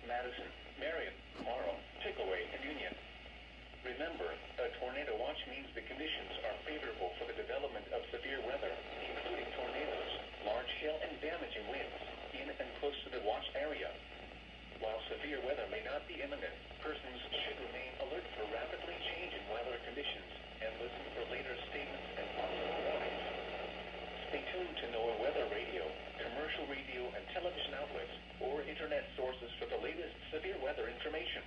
Madison, Marion, Morrow, Pickaway, and Union. Remember, a tornado watch means the conditions are favorable for the development of severe weather, including tornadoes, large hail, and damaging winds in and close to the watch area. While severe weather may not be imminent, persons should remain alert for rapidly changing weather conditions and listen for later statements and possible warnings. Stay tuned to NOAA weather radio, commercial radio and television outlets, or internet sources for the latest severe weather information.